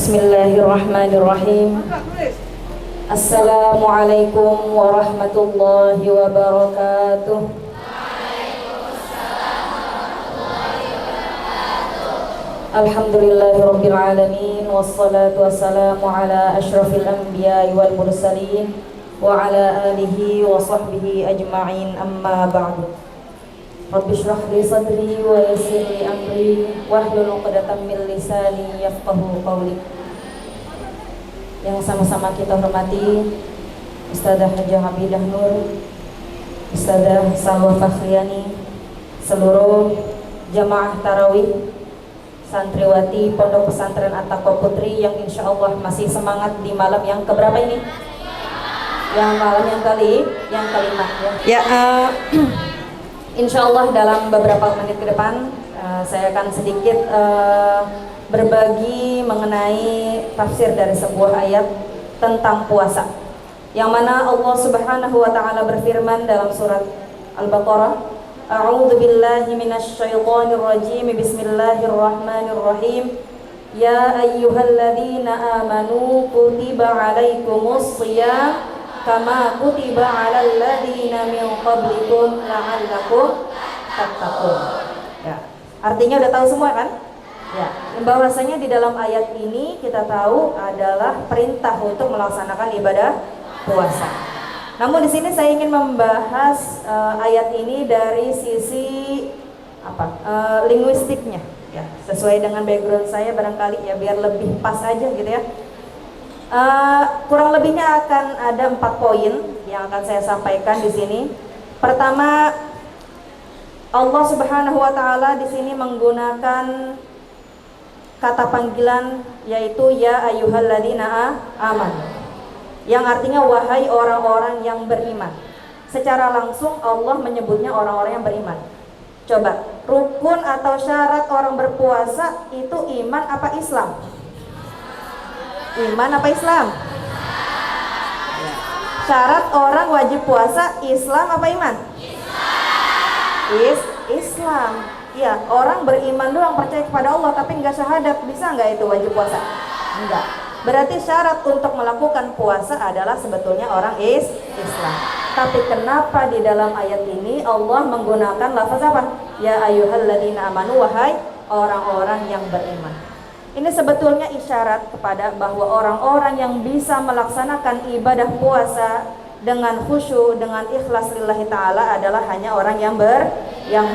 Bismillahirrahmanirrahim. Assalamualaikum warahmatullahi wabarakatuh. Alhamdulillahirabbil alamin wassalatu wassalamu ala asyrafil anbiya'i wal mursalin wa ala alihi wa sahbihi ajma'in, amma ba'du. Rabbi shrah li sadri wa yassir li amri wahlul 'uqdatam min lisani yafqahu qawli. Yang sama-sama kita hormati Ustadzah Hajah Hamidah Nur, Ustadzah Salwa Fakhriyani, seluruh jamaah tarawih santriwati Pondok Pesantren At-Taqwa Putri yang insya Allah masih semangat di malam yang keberapa ini? Yang malam yang kelima ya. Insya Allah dalam beberapa menit ke depan saya akan sedikit berbagi mengenai tafsir dari sebuah ayat tentang puasa, yang mana Allah Subhanahu wa Ta'ala berfirman dalam surat Al-Baqarah, A'udzu billahi minasy syaithanir rajim. Bismillahirrahmanirrahim. Ya ayyuhalladzina amanu kutiba 'alaikumus shiyam kama kutiba 'alal ladzina min qablikum la'allakum tattaqun. Ya, artinya udah tahu semua kan? Ya, bahwasanya di dalam ayat ini kita tahu adalah perintah untuk melaksanakan ibadah puasa. Namun di sini saya ingin membahas ayat ini dari sisi linguistiknya, ya, sesuai dengan background saya barangkali ya, biar lebih pas aja gitu ya. Kurang lebihnya akan ada 4 poin yang akan saya sampaikan di sini. Pertama, Allah Subhanahu wa Ta'ala di sini menggunakan kata panggilan yaitu ya ayyuhalladzina amanu, yang artinya wahai orang-orang yang beriman. Secara langsung Allah menyebutnya orang-orang yang beriman. Coba, rukun atau syarat orang berpuasa itu iman apa Islam? Iman apa Islam? Syarat orang wajib puasa Islam apa iman? Islam. Ya, orang beriman doang, percaya kepada Allah tapi nggak syahadat, bisa nggak itu wajib puasa? Enggak. Berarti syarat untuk melakukan puasa adalah sebetulnya orang Islam. Tapi kenapa di dalam ayat ini Allah menggunakan lafaz apa? Ya ayyuhalladzina amanu, wahai orang-orang yang beriman. Ini sebetulnya isyarat kepada bahwa orang-orang yang bisa melaksanakan ibadah puasa dengan khusyuk, dengan ikhlas lillahi ta'ala adalah hanya orang yang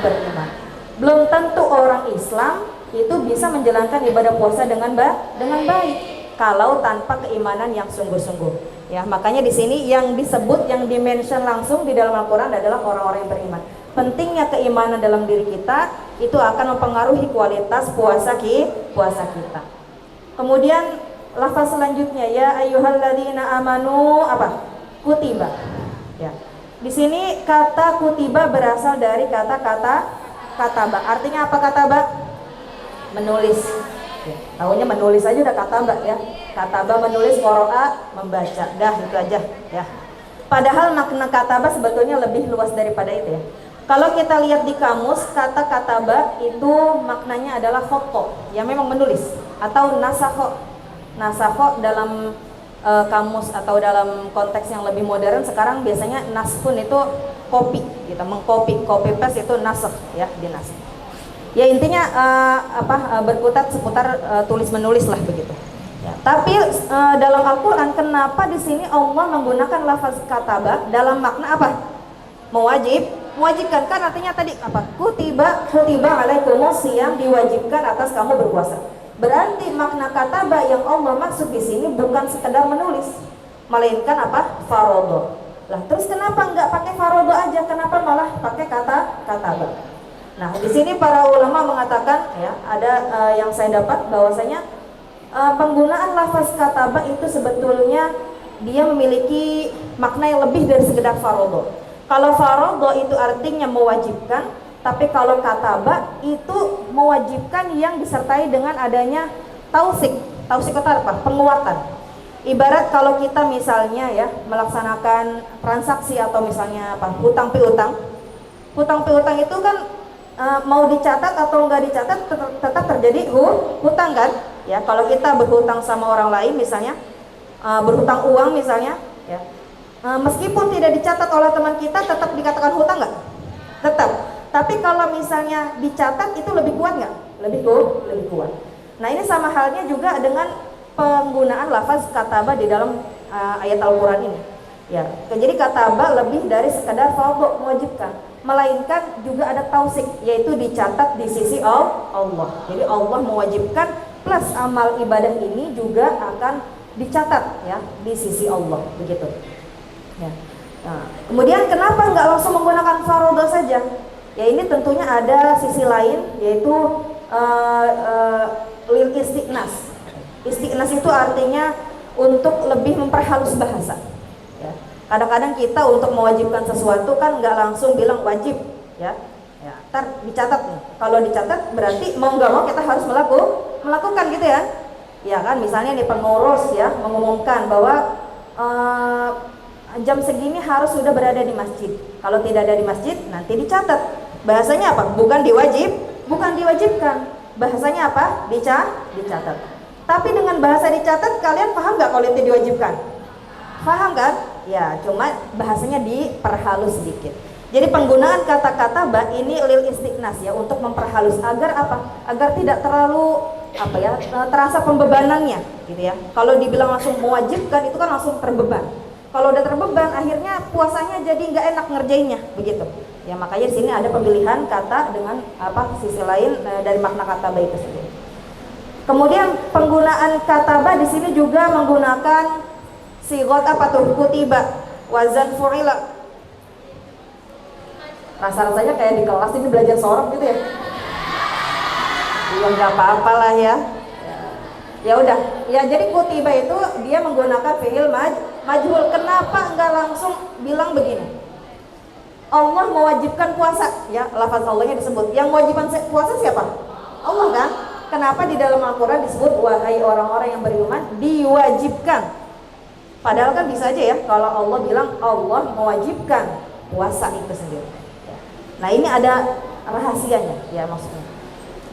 beriman. Belum tentu orang Islam itu bisa menjalankan ibadah puasa dengan baik kalau tanpa keimanan yang sungguh-sungguh. Ya, makanya di sini yang disebut, yang dimention langsung di dalam Al-Qur'an adalah orang-orang yang beriman. Pentingnya keimanan dalam diri kita itu akan mempengaruhi kualitas puasa kita. Kemudian lafaz selanjutnya ya ayyuhalladzina amanu apa? Kutiba. Ya. Di sini kata kutiba berasal dari kata-kata kataba. Artinya apa kataba? Menulis. Ya, tahunya menulis aja udah kataba ya. Kataba menulis, qara'a membaca. Dah itu aja ya. Padahal makna kataba sebetulnya lebih luas daripada itu ya. Kalau kita lihat di kamus, kata kataba itu maknanya adalah khoto, yang memang menulis, atau nasakho. Nasakho dalam kamus atau dalam konteks yang lebih modern sekarang biasanya naskun itu copy, gitu, copy paste itu nasakh ya, dinasakh. Ya intinya berkutat seputar tulis menulis lah begitu. Ya, tapi dalam Al-Qur'an kenapa di sini Allah menggunakan lafaz kataba dalam makna apa? Mewajibkan, kan artinya tadi apa? Kutiba alaikumus shiyam, diwajibkan atas kamu berpuasa. Berarti makna kataba yang Allah maksud di sini bukan sekedar menulis, melainkan apa? Farodo. Lah terus kenapa nggak pakai farodo aja? Kenapa malah pakai kata kataba? Nah di sini para ulama mengatakan ya, ada yang saya dapat bahwasanya penggunaan lafaz kataba itu sebetulnya dia memiliki makna yang lebih dari sekedar farodo. Kalau farodo itu artinya mewajibkan, tapi kalau kataba itu mewajibkan yang disertai dengan adanya tausik. Tausik itu apa? Penguatan. Ibarat kalau kita misalnya ya melaksanakan transaksi atau misalnya apa? Hutang piutang. Hutang piutang itu kan mau dicatat atau enggak dicatat tetap terjadi hutang kan? ya kalau kita berhutang sama orang lain misalnya, berhutang uang misalnya, ya, meskipun tidak dicatat oleh teman kita, tetap dikatakan hutang nggak? Tetap. Tapi kalau misalnya dicatat itu lebih kuat nggak? Lebih kuat. Nah ini sama halnya juga dengan penggunaan lafaz kataba di dalam ayat Al-Quran ini. Ya, jadi kataba lebih dari sekadar fardhu mewajibkan, melainkan juga ada tausik, yaitu dicatat di sisi Allah. Jadi Allah mewajibkan plus amal ibadah ini juga akan dicatat ya di sisi Allah, begitu. Ya. Nah, kemudian kenapa nggak langsung menggunakan fardhu saja? Ya ini tentunya ada sisi lain, yaitu lil istiqnas. Istiqnas itu artinya untuk lebih memperhalus bahasa. Ya. Kadang-kadang kita untuk mewajibkan sesuatu kan nggak langsung bilang wajib, ya. Ya, ntar dicatat nih. Kalau dicatat berarti mau nggak mau kita harus melakukan gitu ya. Ya kan, misalnya nih pengurus ya mengumumkan bahwa jam segini harus sudah berada di masjid. Kalau tidak ada di masjid nanti dicatat. Bahasanya apa? Bukan diwajibkan. Bahasanya apa? Dicatat. Tapi dengan bahasa dicatat, kalian paham nggak kalau itu diwajibkan? Paham kan? Ya, cuma bahasanya diperhalus sedikit. Jadi penggunaan kata-kata ba ini lil istiqnas ya, untuk memperhalus agar apa? Agar tidak terlalu apa ya, terasa pembebanannya gitu ya. Kalau dibilang langsung mewajibkan itu kan langsung terbeban. Kalau udah terbeban akhirnya puasanya jadi nggak enak ngerjainnya, begitu. Ya makanya di sini ada pemilihan kata dengan apa sisi lain dari makna kata ba itu sendiri. Kemudian penggunaan kataba di sini juga menggunakan sigot apa tuh? Kutiba, wazan fu'ila. Rasa-rasanya kayak di kelas ini belajar sorab gitu ya. Ya nggak apa-apa lah ya. Ya udah. Ya jadi kutiba itu dia menggunakan fi'il majhul. Kenapa nggak langsung bilang begini? Allah mewajibkan puasa, ya lafaz Allahnya disebut. Yang mewajibkan puasa siapa? Allah kan? Kenapa di dalam Al-Quran disebut wahai orang-orang yang beriman diwajibkan? Padahal kan bisa aja ya kalau Allah bilang Allah mewajibkan puasa itu sendiri. Nah ini ada rahasianya ya maksudnya.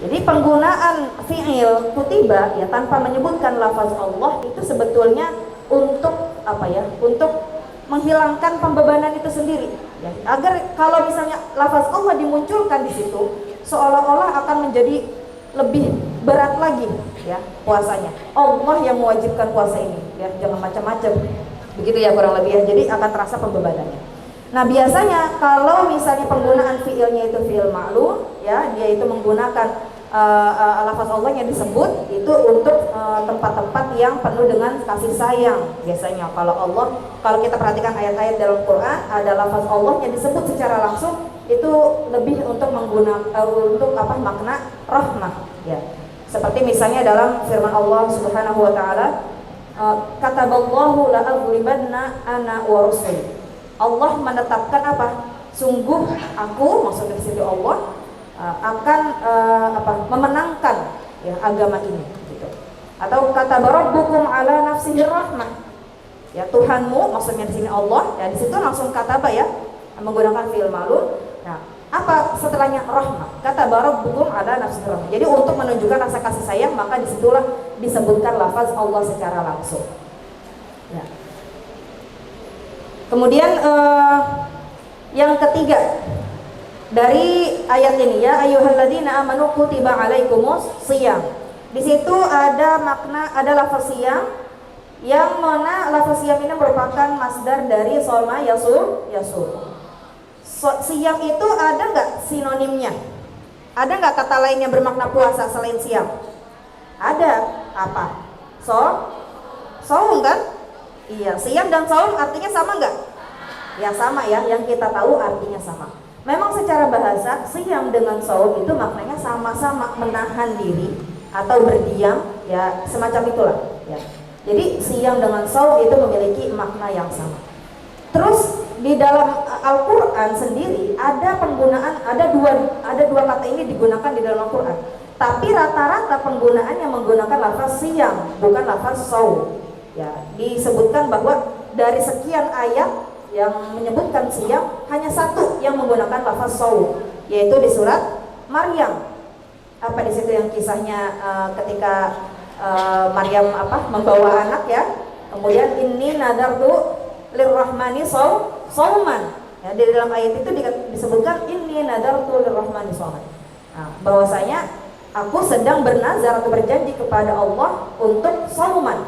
Jadi penggunaan fi'il kutiba ya tanpa menyebutkan lafaz Allah itu sebetulnya untuk apa ya? Untuk menghilangkan pembebanan itu sendiri. Ya, agar kalau misalnya lafaz Allah dimunculkan di situ, seolah-olah akan menjadi lebih berat lagi ya puasanya. Allah yang mewajibkan puasa ini, ya jangan macam-macam. Begitu ya kurang lebih ya. Jadi akan terasa pembebanannya. Nah, biasanya kalau misalnya penggunaan fiilnya itu fiil ma'lum, ya dia itu menggunakan lafaz Allah yang disebut itu untuk tempat-tempat yang penuh dengan kasih sayang. Biasanya kalau kita perhatikan ayat-ayat dalam Quran ada lafaz Allah yang disebut secara langsung itu lebih untuk menggunakan untuk apa makna rahmah ya. Seperti misalnya dalam firman Allah Subhanahu wa taala, kataballahu la aghlibanna ana wa rusuli. Allah menetapkan apa? Sungguh aku, maksudnya di situ Allah akan memenangkan ya agama ini gitu. Atau kata rabbukum ala nafsihi rahmah. Ya Tuhanmu, maksudnya di sini Allah, ya di situ langsung kata ya menggunakan fi'il ma'lum. Nah, apa setelahnya rahmah? Kata rabbukum ala nafsihi rahmah. Jadi untuk menunjukkan rasa kasih sayang maka disitulah disebutkan lafaz Allah secara langsung. Ya. Kemudian yang ketiga dari ayat ini ya ayyuhalladzina amanu kutiba alaikumus shiyam. Di situ ada makna, ada lafaz siyam yang mana lafaz siyam ini merupakan masdar dari soma yasum. Siyam itu ada nggak sinonimnya? Ada nggak kata lain yang bermakna puasa selain siyam? Ada. Apa? Saum kan? Iya, siyam dan saum artinya sama nggak? Ya sama ya, yang kita tahu artinya sama. Memang secara bahasa siyam dengan saum itu maknanya sama-sama menahan diri atau berdiam ya semacam itulah ya. Jadi siyam dengan saum itu memiliki makna yang sama. Terus di dalam Al-Qur'an sendiri ada penggunaan ada dua kata ini digunakan di dalam Al-Qur'an. Tapi rata-rata penggunaan yang menggunakan lafaz siyam bukan lafaz saum. Ya, disebutkan bahwa dari sekian ayat yang menyebutkan siyam hanya satu yang menggunakan lafaz saum, yaitu di surat Maryam. Apa di situ yang kisahnya ketika Maryam membawa anak ya. Kemudian inni nadartu lirrahmani sauman. Ya, di dalam ayat itu disebutkan inni nadartu lirrahmani sauman. Nah, bahwasanya aku sedang bernazar atau berjanji kepada Allah untuk sauman.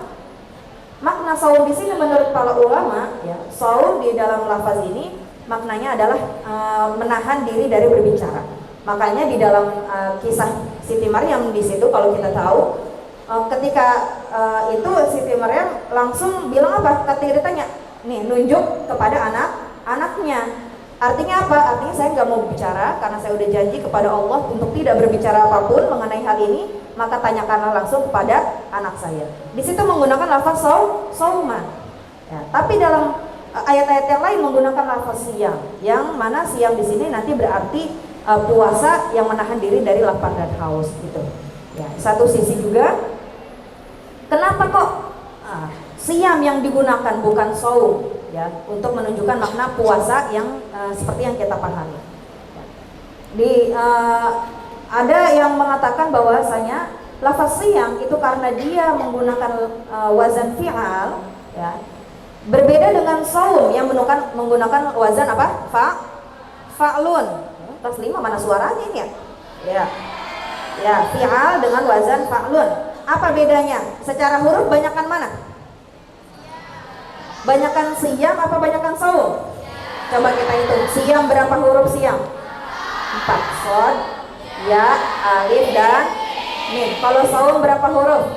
Makna saum di sini menurut para ulama, ya, saum di dalam lafaz ini maknanya adalah menahan diri dari berbicara. Makanya di dalam kisah Siti Maryam di situ kalau kita tahu, ketika itu Siti Maryam langsung bilang apa? Ketika ditanya, nih nunjuk kepada anaknya. Artinya apa? Artinya saya nggak mau bicara karena saya udah janji kepada Allah untuk tidak berbicara apapun mengenai hal ini, maka tanyakanlah langsung kepada anak saya. Di situ menggunakan lafaz sauman. Ya, tapi dalam ayat-ayat yang lain menggunakan lafaz siyam, yang mana siyam di sini nanti berarti puasa yang menahan diri dari lapar dan haus gitu. Ya, satu sisi juga, kenapa kok siyam yang digunakan bukan saum? Ya, untuk menunjukkan makna puasa yang seperti yang kita pahami. Ada yang mengatakan bahwasanya lafaz siyam itu karena dia menggunakan wazan fi'al, ya, berbeda dengan saum yang menggunakan wazan apa? Fa'lun. Kelas 5 mana suaranya ini ya? Ya, fi'al dengan wazan fa'lun. Apa bedanya? Secara huruf banyakan mana? Banyakan siyam apa banyakan saum? Coba kita hitung. Siyam berapa huruf siyam? 4. Shod, ya, alif dan mim. Kalau saum berapa huruf?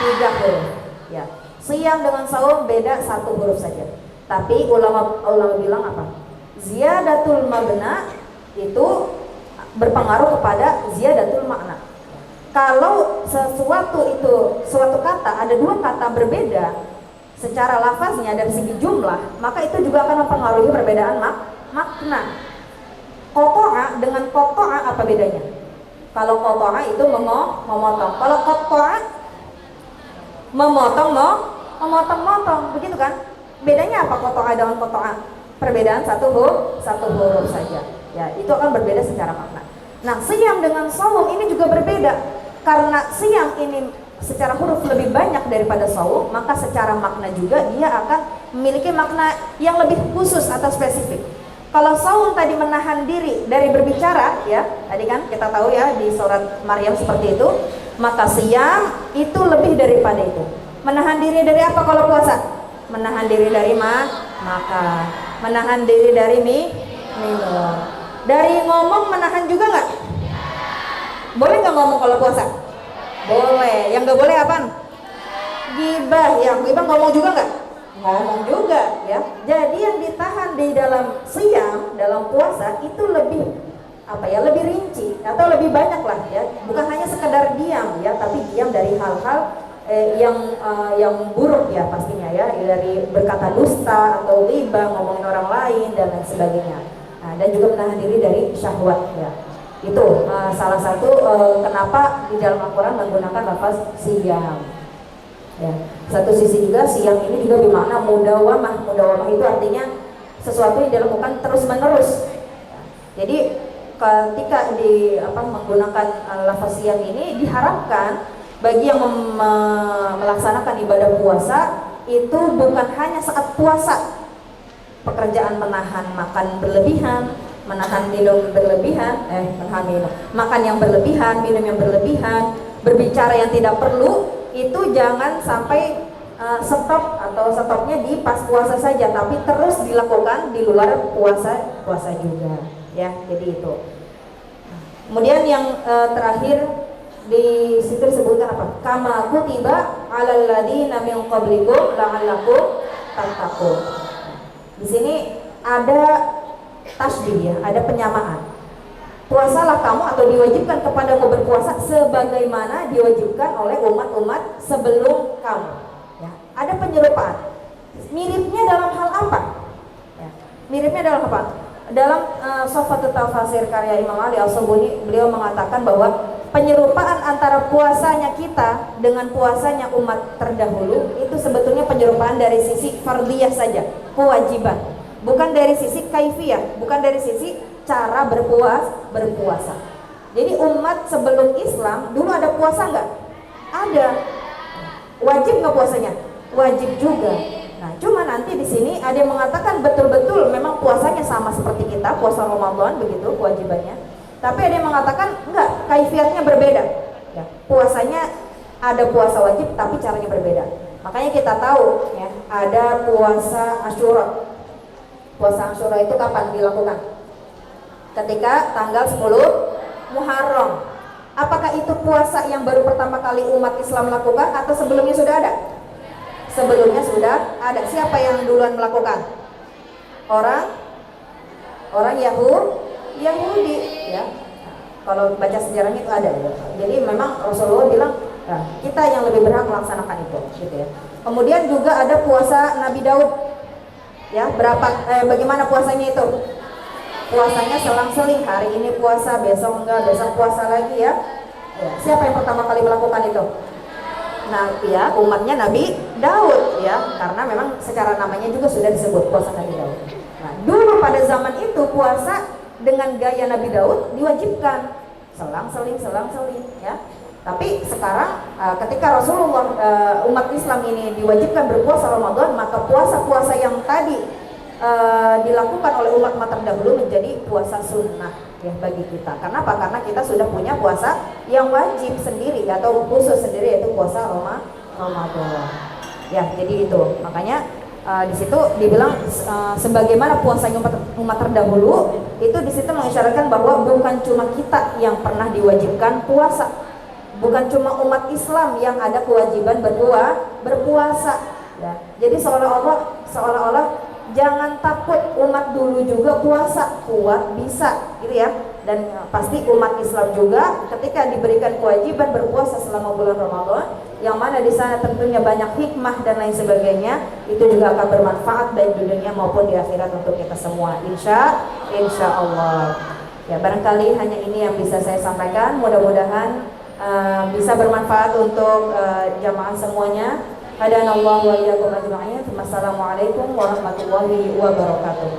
3 huruf. Ya. Siyam dengan saum beda 1 huruf saja. Tapi ulama bilang apa? Ziyadatul mabna itu berpengaruh kepada ziyadatul makna. Kalau suatu kata ada 2 kata berbeda secara lafaznya dari segi jumlah, maka itu juga akan mempengaruhi perbedaan makna. Qata'a dengan qata'a apa bedanya? Kalau qata'a itu memotong. Kalau qata'a memotong, begitu kan? Bedanya apa qata'a dengan qata'a? Perbedaan satu huruf saja. Ya, itu akan berbeda secara makna. Nah, siyam dengan saum ini juga berbeda. Karena siyam ini secara huruf lebih banyak daripada saum, maka secara makna juga dia akan memiliki makna yang lebih khusus atau spesifik. Kalau saum tadi menahan diri dari berbicara, ya, tadi kan kita tahu ya di surat Maryam seperti itu, maka siyam itu lebih daripada itu. Menahan diri dari apa kalau puasa? Menahan diri dari makan, menahan diri dari minum. Dari ngomong menahan juga nggak? Boleh nggak ngomong kalau puasa? Boleh. Yang nggak boleh apaan? Gibah. Yang gibah ngomong juga nggak? Ngomong juga, ya. Jadi yang ditahan di dalam siyam, dalam puasa itu lebih lebih rinci atau lebih banyak lah, ya. Bukan hanya sekedar diam, ya, tapi diam dari hal-hal yang buruk, ya, pastinya, ya, dari berkata dusta atau ghibah, ngomongin orang lain dan lain sebagainya. Nah, dan juga menahan diri dari syahwat, ya. Itu salah satu kenapa di dalam Al-Quran menggunakan lafaz siyam. Ya. Satu sisi juga siyam ini juga bermakna mudawamah. Mudawamah itu artinya sesuatu yang dilakukan terus menerus. Jadi ketika menggunakan lafaz siyam ini diharapkan bagi yang melaksanakan ibadah puasa itu bukan hanya saat puasa. Pekerjaan menahan makan berlebihan, menahan minum berlebihan, makan yang berlebihan, minum yang berlebihan, berbicara yang tidak perlu, itu jangan sampai stopnya di pas puasa saja, tapi terus dilakukan di luar puasa juga, ya. Jadi itu. Kemudian yang terakhir di situ disebutkan apa? Kama kutiba 'alal ladzina min qablikum la'allakum tattaqun. Di sini ada tasbih, ya, ada penyamaan. Puasalah kamu atau diwajibkan kepadamu berpuasa sebagaimana diwajibkan oleh umat-umat sebelum kamu. Ya, ada penyerupaan. Miripnya dalam hal apa? Ya, miripnya dalam apa? Dalam Shaffatut Tafasir karya Imam Ali As-Subuni, beliau mengatakan bahwa penyerupaan antara puasanya kita dengan puasanya umat terdahulu itu sebetulnya penyerupaan dari sisi fardiyah saja, kewajiban. Bukan dari sisi kaifiyah, bukan dari sisi cara berpuasa. Jadi umat sebelum Islam dulu ada puasa nggak? Ada. Wajib nggak puasanya? Wajib juga. Nah, cuma nanti di sini ada yang mengatakan betul-betul memang puasanya sama seperti kita, puasa Ramadan begitu kewajibannya. Tapi ada yang mengatakan enggak, kaifiatnya berbeda. Ya, puasanya ada puasa wajib tapi caranya berbeda. Makanya kita tahu ya, ada puasa Asyura. Puasa Asyura itu kapan dilakukan? Ketika tanggal 10 Muharram. Apakah itu puasa yang baru pertama kali umat Islam lakukan atau sebelumnya sudah ada? Sebelumnya sudah ada. Siapa yang duluan melakukan? Orang Yahudi ya. Kalau baca sejarahnya itu ada ya. Jadi memang Rasulullah bilang, nah, kita yang lebih berhak melaksanakan itu gitu ya. Kemudian juga ada puasa Nabi Daud. Ya, bagaimana puasanya itu? Puasanya selang-seling, hari ini puasa, besok enggak, besok puasa lagi ya. Siapa yang pertama kali melakukan itu? Nah, ya, umatnya Nabi Daud ya, karena memang secara namanya juga sudah disebut puasa Nabi Daud. Nah, dulu pada zaman itu puasa dengan gaya Nabi Daud diwajibkan, selang-seling ya. Tapi sekarang ketika Rasulullah umat Islam ini diwajibkan berpuasa Ramadan, maka puasa-puasa yang tadi dilakukan oleh umat terdahulu menjadi puasa sunnah ya bagi kita. Kenapa? Karena kita sudah punya puasa yang wajib sendiri atau khusus sendiri, yaitu puasa Ramadan. Ya, jadi itu. Makanya di situ dibilang sebagaimana puasa umat terdahulu, itu di situ mengisyaratkan bahwa bukan cuma kita yang pernah diwajibkan puasa. Bukan cuma umat Islam yang ada kewajiban berpuasa ya. Jadi seolah-olah jangan takut, umat dulu juga puasa, kuat, bisa gitu ya. Dan pasti umat Islam juga ketika diberikan kewajiban berpuasa selama bulan Ramadan, yang mana di sana tentunya banyak hikmah dan lain sebagainya, itu juga akan bermanfaat baik di dunia maupun di akhirat untuk kita semua, insya Allah. Ya, barangkali hanya ini yang bisa saya sampaikan. Mudah-mudahan bisa bermanfaat untuk jamaah semuanya. Hadanallahu wa iyyakum ajma'in. Wassalamualaikum warahmatullahi wabarakatuh.